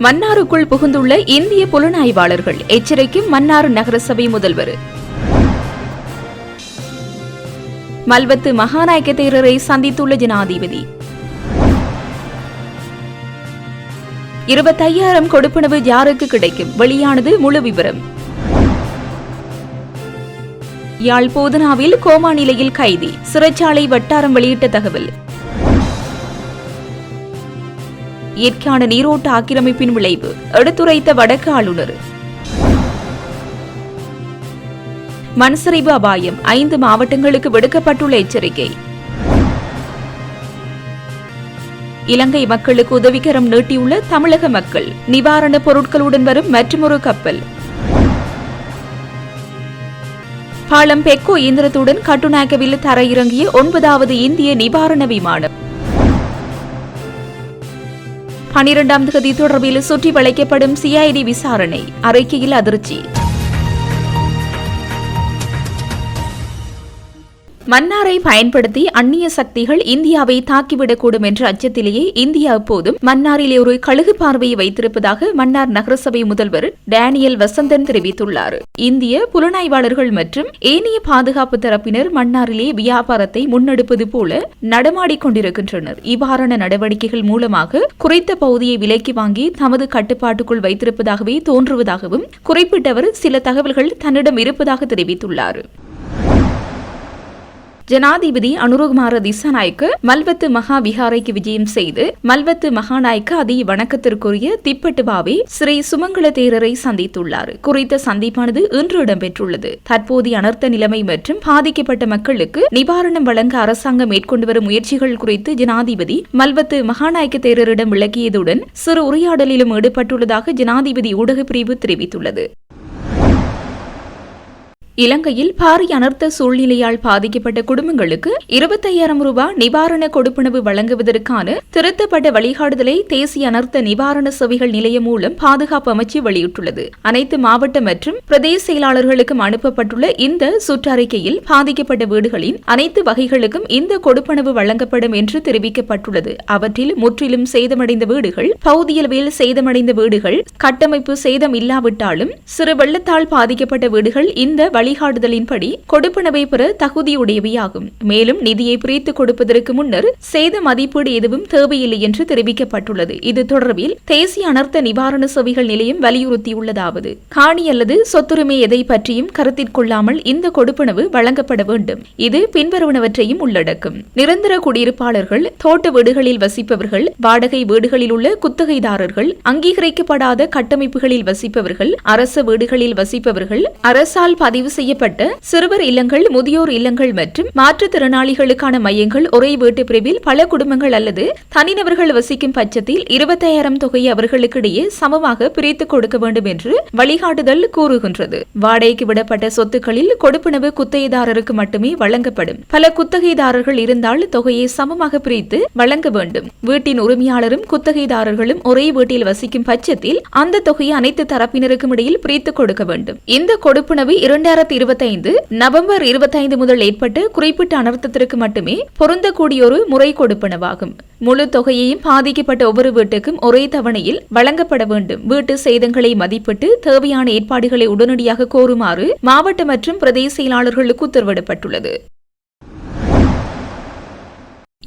மன்னாருக்குள் புகுந்துள்ள இந்திய புலனாய்வாளர்கள் எச்சரிக்கும் மன்னார் நகரசபை முதல்வர். மல்வத்து மகாநாயக்க தேரரை சந்தித்துள்ள ஜனாதிபதி. 25,000 கொடுப்பனவு யாருக்கு கிடைக்கும்? வெளியானது முழு விவரம். யாழ் போதனாவில் கோமா நிலையில் கைதி, சிறைச்சாலை வட்டாரம் வெளியிட்ட தகவல். இயற்கையான நீரோட்ட ஆக்கிரமிப்பின் விளைவு எடுத்துரைத்த வடக்கு ஆளுநர். மண்சரிவு அபாயம், 5 மாவட்டங்களுக்கு விடுக்கப்பட்டுள்ள எச்சரிக்கை. இலங்கை மக்களுக்கு உதவிக்கரம் நீட்டியுள்ள தமிழக மக்கள், நிவாரணப் பொருட்களுடன் வரும் மற்றொரு கப்பல். பாலம் பெக்கோ இயந்திரத்துடன் கட்டுநாயக்கவில் தரையிறங்கிய 9வது இந்திய நிவாரண விமானம். 12ஆம் தேதி தொடர்பில் சுற்றி வளைக்கப்படும் சிஐடி விசாரணை, அறிக்கையில் அதிர்ச்சி. மன்னாரை பயன்படுத்தி அந்நிய சக்திகள் இந்தியாவை தாக்கிவிடக்கூடும் என்ற அச்சத்திலேயே இந்தியா எப்போதும் மன்னாரிலே ஒரு கழுகு பார்வையை வைத்திருப்பதாக மன்னார் நகரசபை முதல்வர் டேனியல் வசந்தன் தெரிவித்துள்ளார். இந்திய புலனாய்வாளர்கள் மற்றும் ஏனைய பாதுகாப்பு தரப்பினர் மன்னாரிலே வியாபாரத்தை முன்னெடுப்பது போல நடமாடிக்கொண்டிருக்கின்றனர். இவ்வாறான நடவடிக்கைகள் மூலமாக குறித்த பகுதியை விலைக்கு வாங்கி தமது கட்டுப்பாட்டுக்குள் வைத்திருப்பதாகவே தோன்றுவதாகவும் குறிப்பிட்டவர் சில தகவல்கள் தன்னிடம் இருப்பதாக தெரிவித்துள்ளார். ஜனாதிபதி அனுரகுமார திசாநாயக்க மல்வத்து மகா விஹாரைக்கு விஜயம் செய்து மல்வத்து மகாநாயக்க அதி வணக்கத்திற்குரிய திப்பட்டுபாவே ஸ்ரீ சுமங்கல தேரரை சந்தித்துள்ளார். குறித்த சந்திப்பானது இன்று இடம்பெற்றுள்ளது. தற்போதைய அனர்த்த நிலைமை மற்றும் பாதிக்கப்பட்ட மக்களுக்கு நிவாரணம் வழங்க அரசாங்கம் மேற்கொண்டு வரும் முயற்சிகள் குறித்து ஜனாதிபதி மல்வத்து மகாநாயக்க தேரரிடம் விளக்கியதுடன் சிறு உரையாடலிலும் ஈடுபட்டுள்ளதாக ஜனாதிபதி ஊடகப் பிரிவு தெரிவித்துள்ளது. இலங்கையில் பாரிய அனர்த்த சூழ்நிலையால் பாதிக்கப்பட்ட குடும்பங்களுக்கு 25,000 ரூபாய் நிவாரண கொடுப்பனவு வழங்குவதற்கான திருத்தப்பட்ட வழிகாட்டுதலை தேசிய அனர்த்த நிவாரண சேவைகள் நிலையம் மூலம் பாதுகாப்பு அமைச்சு வெளியிட்டுள்ளது. அனைத்து மாவட்ட மற்றும் பிரதேச செயலாளர்களுக்கும் அனுப்பப்பட்டுள்ள இந்த சுற்றறிக்கையில் பாதிக்கப்பட்ட வீடுகளின் அனைத்து வகைகளுக்கும் இந்த கொடுப்பனவு வழங்கப்படும் என்று தெரிவிக்கப்பட்டுள்ளது. அவற்றில் முற்றிலும் சேதமடைந்த வீடுகள், பகுதியளவில் சேதமடைந்த வீடுகள், கட்டமைப்பு சேதம் இல்லாவிட்டாலும் சிறு வெள்ளத்தால் பாதிக்கப்பட்ட வீடுகள் இந்த வழிகாட்டுதலின்படி கொடுப்பனவை பெற தகுதியுடையவையாகும். மேலும் நிதியை பிரித்து கொடுப்பதற்கு முன்னர் சேத மதிப்பீடு எதுவும் தேவையில்லை என்று தெரிவிக்கப்பட்டுள்ளது. இது தொடர்பில் தேசிய அனர்த்த நிவாரண சேவைகள் நிலையம் வலியுறுத்தியுள்ளதாவது: காணி அல்லது சொத்துரிமை எதை பற்றியும் கருத்தில் கொள்ளாமல் இந்த கொடுப்பனவு வழங்கப்பட வேண்டும். இது பின்வருவனவற்றையும் உள்ளடக்கும்: நிரந்தர குடியிருப்பாளர்கள், தோட்ட வீடுகளில் வசிப்பவர்கள், வாடகை வீடுகளில் உள்ள குத்தகைதாரர்கள், அங்கீகரிக்கப்படாத கட்டமைப்புகளில் வசிப்பவர்கள், அரச வீடுகளில் வசிப்பவர்கள், அரசால் பதிவு செய்யப்பட்ட சிறுவர் இல்லங்கள், முதியோர் இல்லங்கள் மற்றும் மாற்றுத்திறனாளிகளுக்கான மையங்கள், ஒரே வீட்டு பிரிவில் பல குடும்பங்கள் அல்லது தனிநபர்கள் வசிக்கும் பட்சத்தில் 25,000 தொகையை அவர்களுக்கிடையே சமமாக பிரித்து கொடுக்க வேண்டும் என்று வழிகாட்டுதல் கூறுகின்றது. வாடகைக்கு விடப்பட்ட சொத்துக்களில் கொடுப்பனவு குத்தகைதாரருக்கு மட்டுமே வழங்கப்படும். பல குத்தகைதாரர்கள் இருந்தால் தொகையை சமமாக பிரித்து வழங்க வேண்டும். வீட்டின் உரிமையாளரும் குத்தகைதாரர்களும் ஒரே வீட்டில் வசிக்கும் பட்சத்தில் அந்த தொகையை அனைத்து தரப்பினருக்கும் இடையில் பிரித்து கொடுக்க வேண்டும். இந்த கொடுப்பனவு 2025 நவம்பர் 25 முதல் ஏற்பட்ட குறிப்பிட்ட அனர்த்தத்திற்கு மட்டுமே பொருந்தக்கூடிய ஒரு முறை கொடுப்பனவாகும். முழு தொகையையும் பாதிக்கப்பட்ட ஒவ்வொரு வீட்டுக்கும் ஒரே தவணையில் வழங்கப்பட வேண்டும். வீட்டு சேதங்களை மதிப்பிட்டு தேவையான ஏற்பாடுகளை உடனடியாக கோருமாறு மாவட்ட மற்றும் பிரதேச செயலாளர்களுக்கு உத்தரவிடப்பட்டுள்ளது.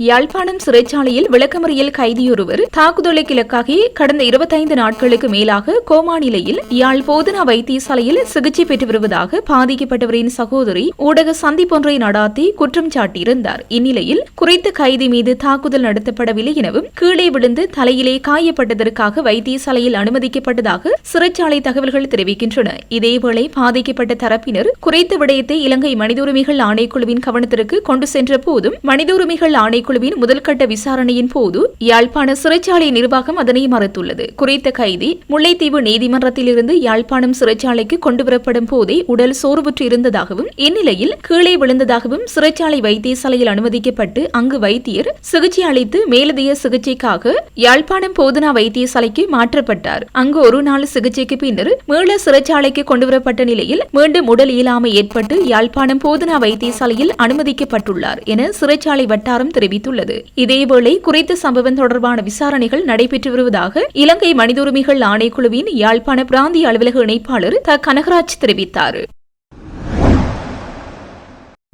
யாழ்ப்பாணம் சிறைச்சாலையில் விளக்கமறியல் கைதியொருவர் தாக்குதலுக்கு இலக்காகி கடந்த 25 நாட்களுக்கு மேலாக கோமா நிலையில் யாழ் போதனா வைத்தியசாலையில் சிகிச்சை பெற்று வருவதாக பாதிக்கப்பட்டவரின் சகோதரி ஊடக சந்திப்பொன்றை நடாத்தி குற்றம் சாட்டியிருந்தார். இந்நிலையில் குறித்த கைதி மீது தாக்குதல் நடத்தப்படவில்லை எனவும் கீழே விழுந்து தலையிலே காயப்பட்டதற்காக வைத்தியசாலையில் அனுமதிக்கப்பட்டதாக சிறைச்சாலை தகவல்கள் தெரிவிக்கின்றன. இதேவேளை பாதிக்கப்பட்ட தரப்பினர் குறித்த விடயத்தை இலங்கை மனித உரிமைகள் ஆணைக்குழுவின் கவனத்திற்கு கொண்டு சென்ற போதும் மனித உரிமைகள் ஆணைக்குழுவின் முதல்கட்ட விசாரணையின் போது யாழ்ப்பாண சிறைச்சாலை நிர்வாகம் அதனை மறுத்துள்ளது. குறித்த கைதி முல்லைத்தீவு நீதிமன்றத்திலிருந்து யாழ்ப்பாணம் சிறைச்சாலைக்கு கொண்டுவரப்படும் போதே உடல் சோர்வுற்று இருந்ததாகவும் இந்நிலையில் கீழே விழுந்ததாகவும் சிறைச்சாலை வைத்தியசாலையில் அனுமதிக்கப்பட்டு அங்கு வைத்தியர் சிகிச்சை அளித்து மேலதிக சிகிச்சைக்காக யாழ்ப்பாணம் போதனா வைத்தியசாலைக்கு மாற்றப்பட்டார். அங்கு ஒரு நாள் சிகிச்சைக்கு பின்னர் மீள சிறைச்சாலைக்கு கொண்டுவரப்பட்ட நிலையில் மீண்டும் உடல் இயலாமை ஏற்பட்டு யாழ்ப்பாணம் போதனா வைத்தியசாலையில் அனுமதிக்கப்பட்டுள்ளார் என சிறைச்சாலை வட்டாரம் தெரிவித்துள்ளது. தெரிவித்துள்ளது. இதேவேளை குறித்த சம்பவம் தொடர்பான விசாரணைகள் நடைபெற்று வருவதாக இலங்கை மனித உரிமைகள் ஆணைக்குழுவின் யாழ்ப்பாண பிராந்திய அலுவலக இணைப்பாளர் த கனகராஜ் தெரிவித்தார்.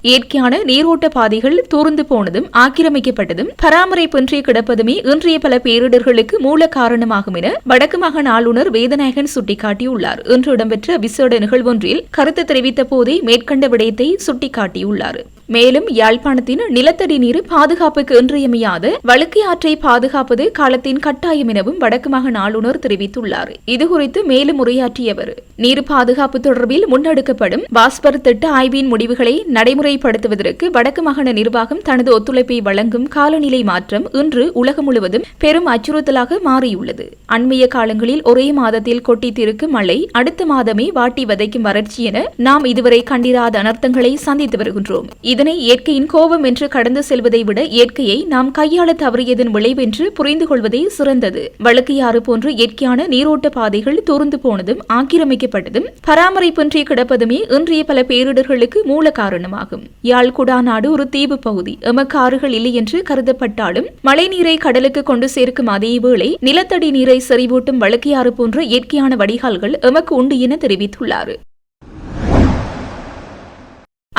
இயற்கையான நீரோட்ட பாதைகள் தூர்ந்து போனதும் ஆக்கிரமிக்கப்பட்டதும் பராமரிப்பின்றி கிடப்பதுமே இன்றைய பல பேரிடர்களுக்கு மூல காரணமாகும் என வடக்கு மாகாண ஆளுநர் வேதநாயகன் சுட்டிக்காட்டியுள்ளார். இன்று இடம்பெற்ற விசேட நிகழ்வொன்றில் கருத்து தெரிவித்த போதே மேற்கண்ட விடயத்தை சுட்டிக்காட்டியுள்ளார். மேலும் யாழ்ப்பாணத்தின் நிலத்தடி நீர் பாதுகாப்புக்கு இன்றியமையாத வழுக்கை ஆற்றை பாதுகாப்பது காலத்தின் கட்டாயம் எனவும் வடக்கு மாகாண ஆளுநர் தெரிவித்துள்ளார். இதுகுறித்து மேலும் உரையாற்றிய அவர், நீர் பாதுகாப்பு தொடர்பில் முன்னெடுக்கப்படும் வாஸ்பர் திட்ட ஆய்வின் முடிவுகளை நடைமுறைப்படுத்துவதற்கு வடக்கு மாகாண நிர்வாகம் தனது ஒத்துழைப்பை வழங்கும் காலநிலை மாற்றம் இன்று உலகம் முழுவதும் பெரும் அச்சுறுத்தலாக மாறியுள்ளது. அண்மைய காலங்களில் ஒரே மாதத்தில் கொட்டித்திருக்கும் மழை, அடுத்த மாதமே வாட்டி வதைக்கும் வறட்சி என நாம் இதுவரை கண்டிராத அனர்த்தங்களை சந்தித்து வருகின்றோம். இதனை இயற்கையின் கோபம் என்று கடந்து செல்வதை விட இயற்கையை நாம் கையாள தவறியதன் விளைவென்று புரிந்து கொள்வதே சிறந்தது. வழுக்கையாறு போன்று இயற்கையான நீரோட்ட பாதைகள் தூர்ந்து போனதும் ஆக்கிரமிக்கப்பட்டதும் பராமரிப்பின்றி கிடப்பதுமே இன்றைய பல பேரிடர்களுக்கு மூல காரணமாகும். யாழ் குடாநாடு ஒரு தீவு பகுதி. எமக்கு ஆறுகள் இல்லை என்று கருதப்பட்டாலும் மழை நீரை கடலுக்கு கொண்டு சேர்க்கும் அதேவேளை நிலத்தடி நீரை செறிவூட்டும் வழுக்கையாறு போன்ற இயற்கையான வடிகால்கள் எமக்கு உண்டு என தெரிவித்துள்ளார்.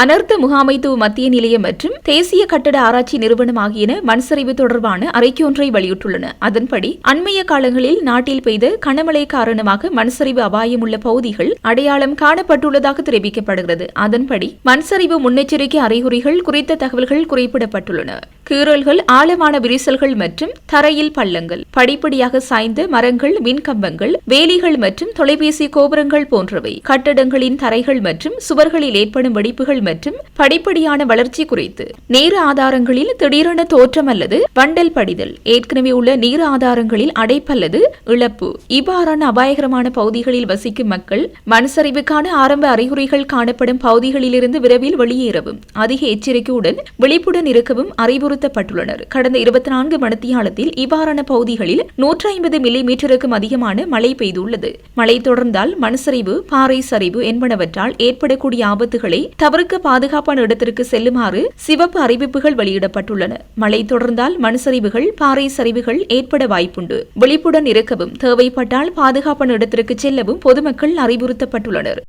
அனர்த்த முகாமைத்துவ மத்திய நிலையம் மற்றும் தேசிய கட்டட ஆராய்ச்சி நிறுவனம் ஆகியன மண்சரிவு தொடர்பான அறிக்கையொன்றை வெளியிட்டுள்ளன. அதன்படி அண்மைய காலங்களில் நாட்டில் பெய்த கனமழை காரணமாக மண்சரிவு அபாயம் உள்ள பகுதிகள் அடையாளம் காணப்பட்டுள்ளதாக தெரிவிக்கப்படுகிறது. அதன்படி மண்சரிவு முன்னெச்சரிக்கை அறிகுறிகள் குறித்த தகவல்கள் குறிப்பிடப்பட்டுள்ளன. கீறல்கள், ஆழமான விரிசல்கள் மற்றும் தரையில் பள்ளங்கள், படிப்படியாக சாய்ந்த மரங்கள், மின்கம்பங்கள், வேலிகள் மற்றும் தொலைபேசி கோபுரங்கள் போன்றவை, கட்டடங்களின் தரைகள் மற்றும் சுவர்களில் ஏற்படும் வெடிப்புகள் மற்றும் படிப்படியான வளர்ச்சி குறித்து, நீர் ஆதாரங்களில் திடீரென தோற்றம் அல்லது வண்டல் படிதல், ஏற்கனவே உள்ள நீர் ஆதாரங்களில் அடைப்பல்லது இழப்பு, இவ்வாறான அபாயகரமான பகுதிகளில் வசிக்கும் மக்கள் மண்சரிவுக்கான ஆரம்ப அறிகுறிகள் காணப்படும் பகுதிகளிலிருந்து விரைவில் வெளியேறவும் அதிக எச்சரிக்கையுடன் விழிப்புடன் இருக்கவும் அறிவுறுத்தப்பட்டுள்ளனர். கடந்த 24 மணித்தியாலத்தில் இவ்வாறான பகுதிகளில் 150 மில்லிமீட்டருக்கும் அதிகமான மழை பெய்துள்ளது. மழை தொடர்ந்தால் மண்சரிவு, பாறை சரிவு என்பனவற்றால் ஏற்படக்கூடிய ஆபத்துகளை தவிர்க்க பாதுகாப்பான இடத்திற்கு செல்லுமாறு சிவப்பு அறிவிப்புகள் வெளியிடப்பட்டுள்ளன. மழை தொடர்ந்தால் மண்சரிவுகள், பாறை சரிவுகள் ஏற்பட வாய்ப்புண்டு. விழிப்புடன் இருக்கவும், தேவைப்பட்டால் பாதுகாப்பான இடத்திற்கு செல்லவும் பொதுமக்கள் அறிவுறுத்தப்பட்டுள்ளனர்.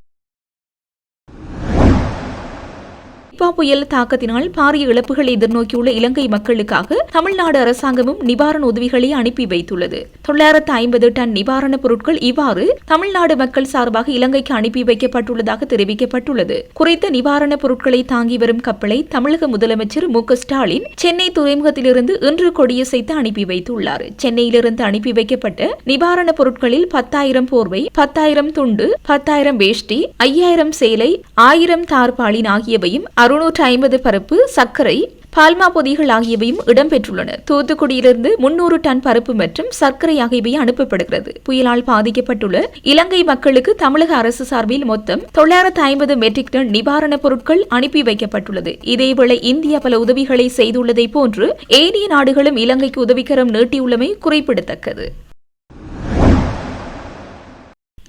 நிபா புயல் தாக்கத்தினால் பாரிய இழப்புகளை எதிர்நோக்கியுள்ள இலங்கை மக்களுக்காக தமிழ்நாடு அரசாங்கமும் நிவாரண உதவிகளை அனுப்பி வைத்துள்ளது. 950 டன் நிவாரணப் பொருட்கள் இவ்வாறு தமிழ்நாடு மக்கள் சார்பாக இலங்கைக்கு அனுப்பி வைக்கப்பட்டுள்ளதாக தெரிவிக்கப்பட்டுள்ளது. குறித்த நிவாரணப் பொருட்களை தாங்கி வரும் கப்பலை தமிழக முதலமைச்சர் மு.க. ஸ்டாலின் சென்னை துறைமுகத்திலிருந்து இன்று கொடியசைத்து அனுப்பி வைத்துள்ளார். சென்னையிலிருந்து அனுப்பி வைக்கப்பட்ட நிவாரணப் பொருட்களில் 10,000 போர்வை, 10,000 துண்டு, 10,000 வேஷ்டி, 5,000 சேலை, 1000 தார்பாலின் ஆகியவையும் 650 பருப்பு, சர்க்கரை, பால்மா பொதிகள் ஆகியவையும் இடம்பெற்றுள்ளன. தூத்துக்குடியிலிருந்து 300 டன் பருப்பு மற்றும் சர்க்கரை ஆகியவை அனுப்பப்படுகிறது. புயலால் பாதிக்கப்பட்டுள்ள இலங்கை மக்களுக்கு தமிழக அரசு சார்பில் மொத்தம் 950 மெட்ரிக் டன் நிவாரணப் பொருட்கள் அனுப்பி வைக்கப்பட்டுள்ளது. இதேவேளை இந்தியா பல உதவிகளை செய்துள்ளதை போன்று ஏனைய நாடுகளும் இலங்கைக்கு உதவிக்கரம் நீட்டியுள்ளமை குறிப்பிடத்தக்கது.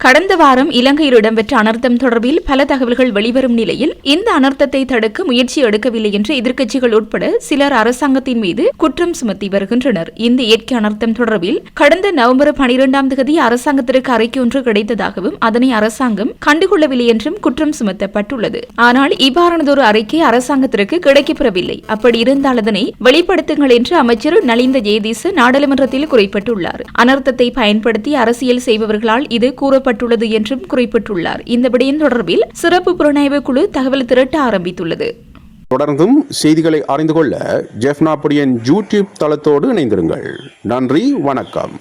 கடந்த வாரம் இலங்கையில் இடம்பெற்ற அனர்த்தம் தொடர்பில் பல தகவல்கள் வெளிவரும் நிலையில் இந்த அனர்த்தத்தை தடுக்க முயற்சி எடுக்கவில்லை என்று எதிர்க்கட்சிகள் உட்பட சிலர் அரசாங்கத்தின் மீது குற்றம் சுமத்தி வருகின்றனர். இந்த இயற்கை அனர்த்தம் தொடர்பில் கடந்த நவம்பர் 12ஆம் தேதி அரசாங்கத்திற்கு அறிக்கை ஒன்று கிடைத்ததாகவும் அதனை அரசாங்கம் கண்டுகொள்ளவில்லை என்றும் குற்றம் சுமத்தப்பட்டுள்ளது. ஆனால் இவ்வாறானதொரு அறிக்கை அரசாங்கத்திற்கு கிடைக்கப்பெறவில்லை. அப்படி இருந்தால் அதனை வெளிப்படுத்துங்கள் என்று அமைச்சர் நலிந்த ஜெயதீச நாடாளுமன்றத்தில் குறிப்பிட்டுள்ளார். அனர்த்தத்தை பயன்படுத்தி அரசியல் செய்பவர்களால் இது கூறப்பட்டுள்ளது என்றும் குறிப்பிட்டுள்ளார். இந்த விடயம் தொடர்பில் சிறப்பு புலனாய்வு குழு தகவல் திரட்ட ஆரம்பித்துள்ளது. தொடர்ந்தும் செய்திகளை அறிந்து கொள்ள ஜெஃப்னா புடியன் யூடியூப் தளத்தோடு இணைந்திருங்கள். நன்றி, வணக்கம்.